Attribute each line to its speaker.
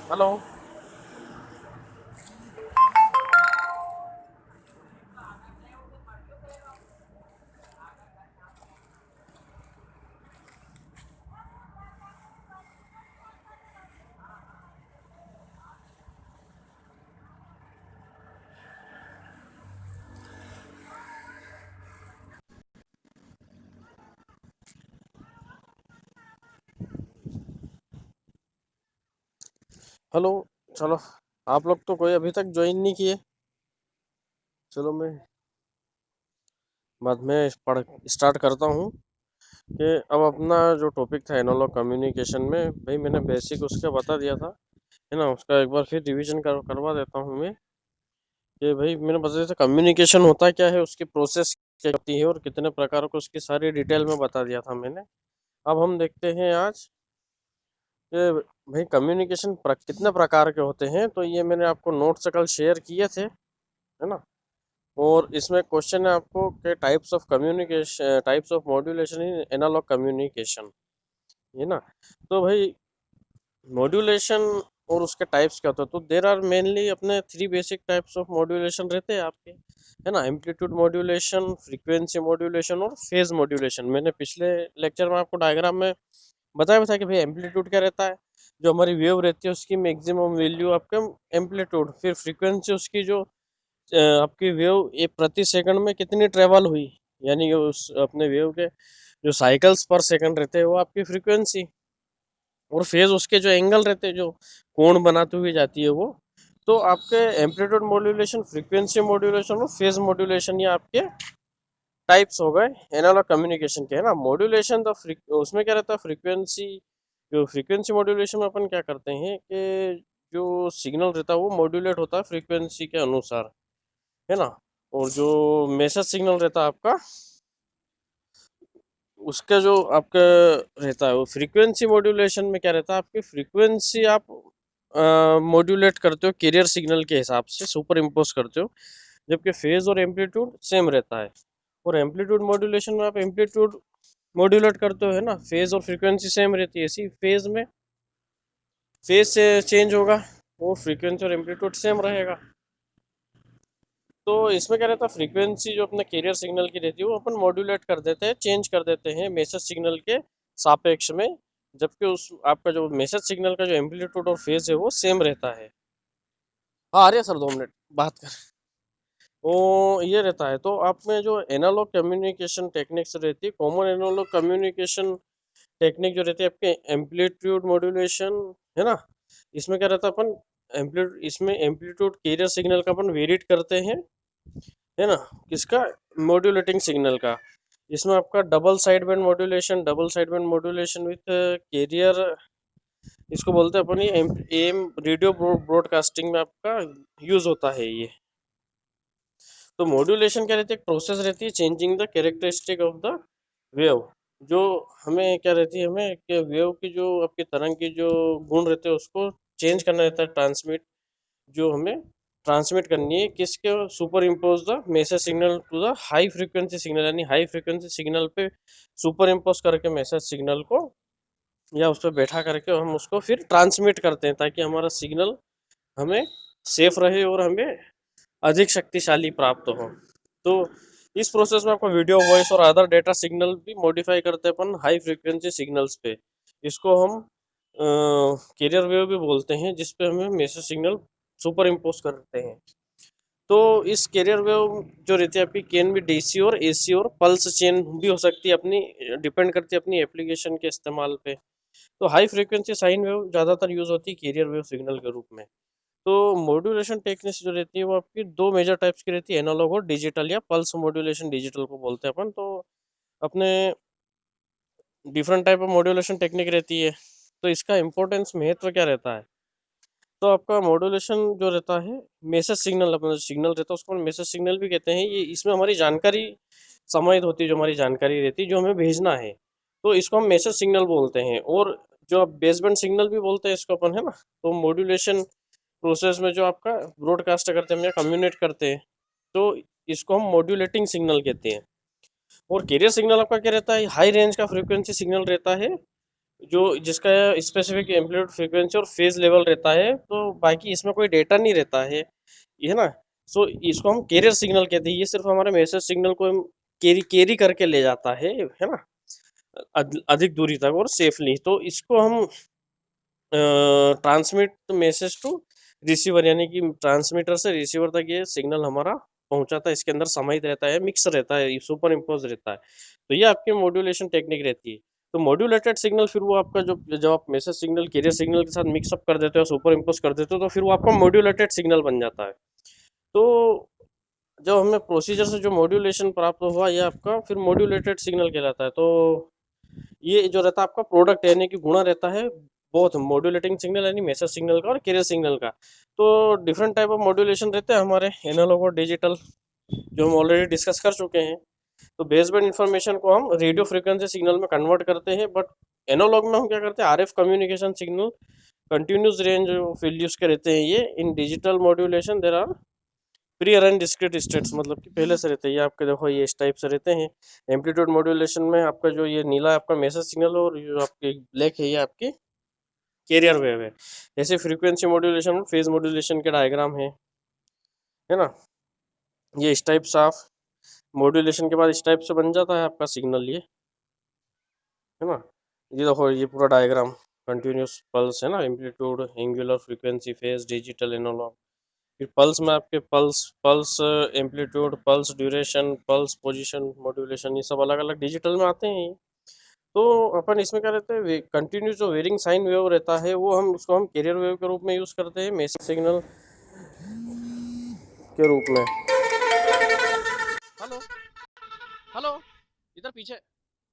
Speaker 1: Hello. Hello. चलो, आप लोग तो कोई अभी तक ज्वाइन नहीं किए। चलो मैं बाद में पढ़ स्टार्ट करता हूँ कि अब अपना जो टॉपिक था एनालॉग कम्युनिकेशन में, भाई मैंने बेसिक उसका बता दिया था, है ना। उसका एक बार फिर रिवीजन करवा देता हूँ मैं कि भाई मैंने बता दिया था कम्युनिकेशन होता क्या है, उसकी प्रोसेस क्या होती है और कितने प्रकार को उसकी सारी डिटेल में बता दिया था मैंने। अब हम देखते हैं आज कि भाई कम्युनिकेशन कितने प्रकार के होते हैं। तो ये मैंने आपको नोट्स कल शेयर किए थे, है ना। और इसमें क्वेश्चन है आपको कि types of modulation in analog communication, है ना। तो भाई मॉड्यूलेशन और उसके टाइप्स क्या होते हैं, तो देर आर मेनली अपने three basic types of modulation रहते हैं आपके, है ना। एम्पलीट्यूड मॉड्यूलेशन, फ्रीक्वेंसी मॉड्यूलेशन और फेज मॉड्यूलेशन। मैंने पिछले लेक्चर में आपको डायग्राम में बताया था कि भाई एम्पलीट्यूड क्या रहता है, जो हमारी वेव रहती है उसकी मैक्सिमम वैल्यू आपके एम्पलीट्यूड, फिर फ्रीक्वेंसी उसकी जो आपकी वेव एक प्रति सेकंड में कितनी ट्रेवल हुई, यानी उस अपने वेव के जो साइकिल्स पर सेकंड रहते हैं वो आपकी फ्रीक्वेंसी, और फेज उसके जो एंगल रहते हैं जो कोण बनाते हुए जाती है वो। तो आपके एम्पलीट्यूड मॉड्यूलेशन, फ्रीक्वेंसी मॉड्यूलेशन और फेज मॉड्यूलेशन ये आपके टाइप्स हो गए एनालॉग कम्युनिकेशन के, है ना। मॉड्यूलेशन तो उसमें क्या रहता है, फ्रीक्वेंसी, जो फ्रीक्वेंसी मॉड्यूलेशन में अपन क्या करते हैं कि जो सिग्नल रहता है वो मॉड्यूलेट होता है फ्रीक्वेंसी के अनुसार, है ना। और जो मैसेज सिग्नल रहता है आपका, उसका जो आपका रहता है वो फ्रीक्वेंसी मॉड्यूलेशन में क्या रहता है, आपकी फ्रीक्वेंसी आप मॉड्यूलेट करते हो कैरियर सिग्नल के हिसाब से, सुपर इम्पोज करते हो, जबकि फेज और एम्पलीट्यूड सेम रहता है। और एम्पलीट्यूड मॉड्यूलेशन में आप एम्पलीट्यूड मॉड्यूलेट करते हो, है ना। फेज और फ्रीक्वेंसी सेम रहती है, इसी फेज में फेज से चेंज होगा और फ्रीक्वेंसी और एम्पलीट्यूड सेम रहेगा। तो इसमें क्या रहता है, फ्रीक्वेंसी जो अपने कैरियर सिग्नल की रहती है वो अपन मॉड्यूलेट कर देते हैं, चेंज कर देते हैं मैसेज सिग्नल के सापेक्ष में, जबकि उस आपका जो मैसेज सिग्नल का जो एम्पलीट्यूड और फेज है वो सेम रहता है। हाँ आ रही है सर, 2 मिनट बात कर। वो ये रहता है। तो आप में जो एनालॉग कम्युनिकेशन टेक्निक्स रहती है, कॉमन एनालॉग कम्युनिकेशन टेक्निक जो रहती है आपके एम्पलीट्यूड मॉड्यूलेशन, है ना। इसमें क्या रहता है, अपन एम्पलीट्यूड, इसमें एम्पलीट्यूड कैरियर सिग्नल का अपन वेरिएट करते हैं, है ना। किसका, मॉड्यूलेटिंग सिग्नल का। इसमें आपका double side band modulation with carrier, इसको बोलते हैं अपन ये एम रेडियो ब्रॉडकास्टिंग में आपका यूज होता है ये। तो मॉड्यूलेशन क्या रहती है, एक प्रोसेस रहती है changing the characteristic of the wave. जो हमें क्या रहती है, हमें कि वेव की जो आपकी तरंग की जो गुण रहते हैं उसको चेंज करना रहता है, ट्रांसमिट, जो हमें ट्रांसमिट करनी है किसके, super impose the message signal to the high frequency signal, यानी हाई फ्रीक्वेंसी सिग्नल पे सुपर इम्पोज करके मैसेज सिग्नल को, या उस पर बैठा करके हम उसको फिर ट्रांसमिट करते हैं, ताकि हमारा सिग्नल हमें सेफ रहे और हमें अधिक शक्तिशाली प्राप्त हो। तो इस प्रोसेस में आपको वीडियो, वॉइस और अदर डेटा सिग्नल भी मॉडिफाई करते हैं अपन हाई फ्रीक्वेंसी सिग्नल्स पे। इसको हम कैरियर वेव भी बोलते हैं, जिस पे हमें मैसेज सिग्नल सुपर इम्पोज करते हैं। तो इस कैरियर वेव जो रहती है आपकी, कैन भी डीसी और एसी और पल्स चेन भी हो सकती है, अपनी डिपेंड करती है अपनी एप्लीकेशन के इस्तेमाल पे। तो हाई फ्रीक्वेंसी साइन वेव ज़्यादातर यूज होती है कैरियर वेव सिग्नल के रूप में। तो मॉड्यूलेशन टेक्निक्स जो रहती है वो आपकी दो मेजर टाइप्स की रहती है, एनालॉग और डिजिटल, या पल्स मॉड्यूलेशन डिजिटल को बोलते हैं अपन। तो अपने different type of modulation technique रहती है। तो इसका इम्पोर्टेंस, महत्व क्या रहता है, तो आपका मॉड्यूलेशन जो रहता है, मैसेज सिग्नल, अपना सिग्नल रहता है उसको मैसेज सिग्नल भी कहते हैं। ये इसमें हमारी जानकारी समाहित होती है, जो हमारी जानकारी रहती है जो हमें भेजना है, तो इसको हम मैसेज सिग्नल बोलते हैं। और जो आप बेसबैंड सिग्नल भी बोलते हैं इसको अपन, है ना। तो मॉड्यूलेशन प्रोसेस में जो आपका ब्रॉडकास्ट करते हैं या कम्युनिकेट करते हैं, तो इसको हम मॉड्यूलेटिंग सिग्नल कहते हैं। और कैरियर सिग्नल आपका क्या रहता है, हाई रेंज का फ्रीक्वेंसी सिग्नल रहता है, जो जिसका स्पेसिफिक एम्पलीट्यूड फ्रीक्वेंसी और फेज लेवल रहता है, तो बाकी इसमें कोई डेटा नहीं रहता है, ये है ना। सो इसको हम कैरियर सिग्नल कहते हैं, ये सिर्फ हमारे मैसेज सिग्नल को कैरी कैरी करके ले जाता है ना, अधिक दूरी तक और सेफली। तो इसको हम ट्रांसमिट मैसेज टू रिसीवर, यानी कि ट्रांसमीटर से रिसीवर तक ये सिग्नल हमारा पहुंचाता है। इसके अंदर समाहित रहता है, मिक्स रहता है, सुपर इम्पोज रहता है। तो ये आपकी मॉड्यूलेशन टेक्निक रहती है। तो मॉड्यूलेटेड सिग्नल फिर वो आपका जो जब आप मैसेज सिग्नल कैरियर सिग्नल के साथ मिक्सअप कर देते हो, सुपर इम्पोज कर देते हो, तो फिर वो आपका मॉड्यूलेटेड सिग्नल बन जाता है। तो जब हमें प्रोसीजर से जो मॉड्यूलेशन प्राप्त हुआ, ये आपका फिर मॉड्यूलेटेड सिग्नल कहलाता है। तो ये जो रहता है आपका प्रोडक्ट, यानी कि गुणा रहता है बहुत मॉड्यूलेटिंग सिग्नल यानी मैसेज सिग्नल का और कैरियर सिग्नल का। तो डिफरेंट टाइप ऑफ मॉड्यूलेशन रहते हैं हमारे, एनालॉग और डिजिटल, जो हम ऑलरेडी डिस्कस कर चुके हैं। तो बेसबैंड इन्फॉर्मेशन को हम रेडियो फ्रिक्वेंसी सिग्नल में कन्वर्ट करते हैं, बट एनालॉग में हम क्या करते हैं, RF communication signal continuous range values के रहते हैं ये। In digital modulation there are pre arrange discrete states, मतलब कि पहले से रहते हैं ये आपके, देखो ये इस टाइप से रहते हैं। एम्पलीट्यूड मॉड्यूलेशन में आपका जो ये नीला है आपका मैसेज सिग्नल, और जो आपकी ब्लैक है ये आपकी कैरियर वेव है। जैसे फ्रीक्वेंसी मॉड्यूलेशन और फेज मॉड्यूलेशन के डायग्राम है ना। ये इस टाइप से आप मॉड्यूलेशन के बाद इस टाइप से बन जाता है आपका सिग्नल, ये है ना। ये देखो ये पूरा डायग्राम, कंटिन्यूस पल्स है ना, amplitude, angular, frequency, phase, digital, analog. फिर पल्स में आपके pulse pulse amplitude, pulse duration, pulse position modulation, ये सब अलग अलग डिजिटल में आते हैं। तो अपन इसमें क्या रहता है, कंटिन्यूस जो वेरिंग साइन वेव रहता है, वो हम उसको हम कैरियर वेव के रूप में यूज़ करते हैं, मैसेज सिग्नल के रूप में। हेलो हेलो, इधर पीछे